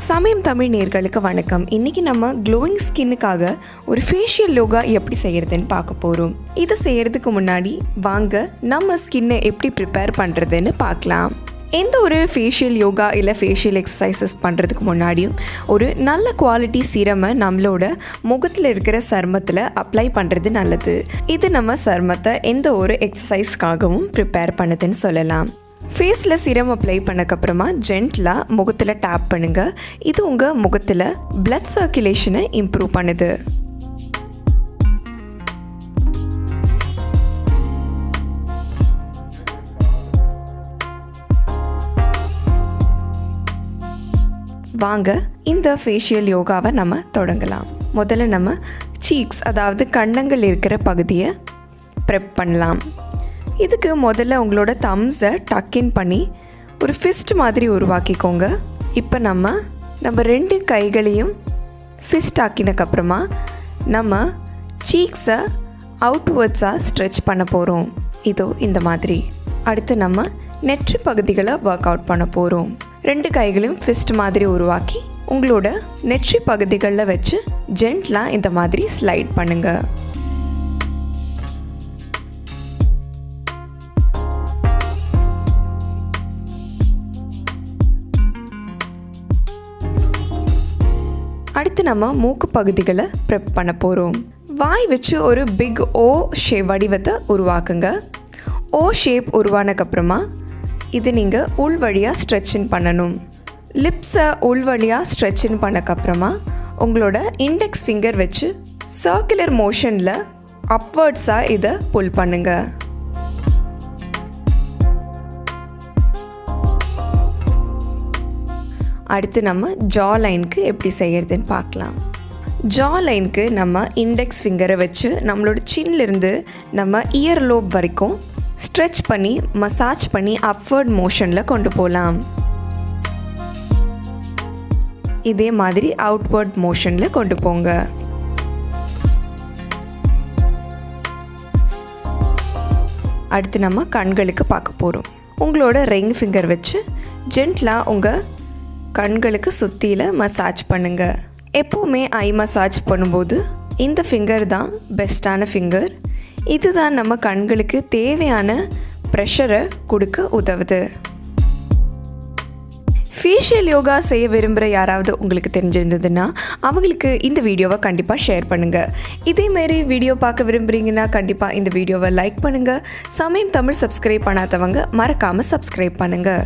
சமயம் தமிழ் நேயர்களுக்கு வணக்கம். இன்னைக்கு நம்ம க்ளோயிங் ஸ்கின்னுக்காக ஒரு ஃபேஷியல் யோகா எப்படி செய்யறதுன்னு பார்க்க போகிறோம். இதை செய்யறதுக்கு முன்னாடி வாங்க நம்ம ஸ்கின்னை எப்படி ப்ரிப்பேர் பண்ணுறதுன்னு பார்க்கலாம். எந்த ஒரு ஃபேஷியல் யோகா இல்லை ஃபேஷியல் எக்ஸசைசஸ் பண்ணுறதுக்கு முன்னாடியும் ஒரு நல்ல குவாலிட்டி சீரமை நம்மளோட முகத்தில் இருக்கிற சருமத்தில் அப்ளை பண்ணுறது நல்லது. இது நம்ம சருமத்தை எந்த ஒரு எக்ஸசைஸ்க்காகவும் ப்ரிப்பேர் பண்ணுதுன்னு சொல்லலாம். ஃபேஸில் சீரம் அப்ளை பண்ணக்கப்புறமா ஜென்டலாக முகத்தில் டேப் பண்ணுங்கள். இது உங்கள் முகத்தில் பிளட் சர்க்குலேஷனை இம்ப்ரூவ் பண்ணுது. வாங்க இந்த ஃபேஷியல் யோகாவை நம்ம தொடங்கலாம். முதல்ல நம்ம சீக்ஸ் அதாவது கன்னங்கள் இருக்கிற பகுதியை ப்ரெப் பண்ணலாம். இதுக்கு முதல்ல உங்களோட தம்ஸை டக்கின் பண்ணி ஒரு ஃபிஸ்ட் மாதிரி உருவாக்கிக்கோங்க. இப்போ நம்ம ரெண்டு கைகளையும் ஃபிஸ்ட் ஆக்கினதுக்கப்புறமா நம்ம சீக்ஸை அவுட்வர்ட்ஸாக ஸ்ட்ரெச் பண்ண போகிறோம். இதோ இந்த மாதிரி. அடுத்து நம்ம நெற்றி பகுதிகளை ஒர்க் அவுட் பண்ண போகிறோம். ரெண்டு கைகளையும் ஃபிஸ்ட் மாதிரி உருவாக்கி உங்களோட நெற்றி பகுதிகளில் வச்சு ஜென்டலாக இந்த மாதிரி ஸ்லைட் பண்ணுங்கள். அடுத்து நம்ம மூக்கு பகுதிகளை ப்ரெப் பண்ண போகிறோம். வாய் வச்சு ஒரு பிக் ஓ ஷேப் வடிவத்தை உருவாக்குங்க. ஓ ஷேப் உருவானதுக்கப்புறமா இது நீங்கள் உள் வழியாக ஸ்ட்ரெச்சின் பண்ணணும். லிப்ஸை உள் வழியாக ஸ்ட்ரெச்சின் பண்ணக்கப்புறமா உங்களோட இண்டெக்ஸ் ஃபிங்கர் வச்சு சர்க்குலர் மோஷனில் அப்வர்ட்ஸாக இதை புல் பண்ணுங்கள். அடுத்து நம்ம ஜா லைனுக்கு எப்படி செய்கிறதுன்னு பார்க்கலாம். ஜா லைனுக்கு நம்ம இண்டெக்ஸ் ஃபிங்கரை வச்சு நம்மளோட சின்னிலிருந்து நம்ம இயர் லோப் வரைக்கும் ஸ்ட்ரெச் பண்ணி மசாஜ் பண்ணி அப்வர்ட் மோஷனில் கொண்டு போகலாம். இதே மாதிரி அவுட்வர்ட் மோஷனில் கொண்டு போங்க. அடுத்து நம்ம கண்களுக்கு பார்க்க போகிறோம். உங்களோட ரிங் ஃபிங்கர் வச்சு ஜென்டலாக உங்கள் கண்களுக்கு சுற்றியில் மசாஜ் பண்ணுங்கள். எப்போவுமே ஐ மசாஜ் பண்ணும்போது இந்த ஃபிங்கர் தான் பெஸ்ட்டான ஃபிங்கர். இதுதான் நம்ம கண்களுக்கு தேவையான ப்ரெஷரை கொடுக்க உதவுது. ஃபேஷியல் யோகா செய்ய விரும்புகிற யாராவது உங்களுக்கு தெரிஞ்சிருந்ததுன்னா அவங்களுக்கு இந்த வீடியோவை கண்டிப்பாக ஷேர் பண்ணுங்கள். இதேமாரி வீடியோ பார்க்க விரும்புகிறீங்கன்னா கண்டிப்பாக இந்த வீடியோவை லைக் பண்ணுங்கள். சமயம் தமிழ் சப்ஸ்கிரைப் பண்ணாதவங்க மறக்காமல் சப்ஸ்கிரைப் பண்ணுங்கள்.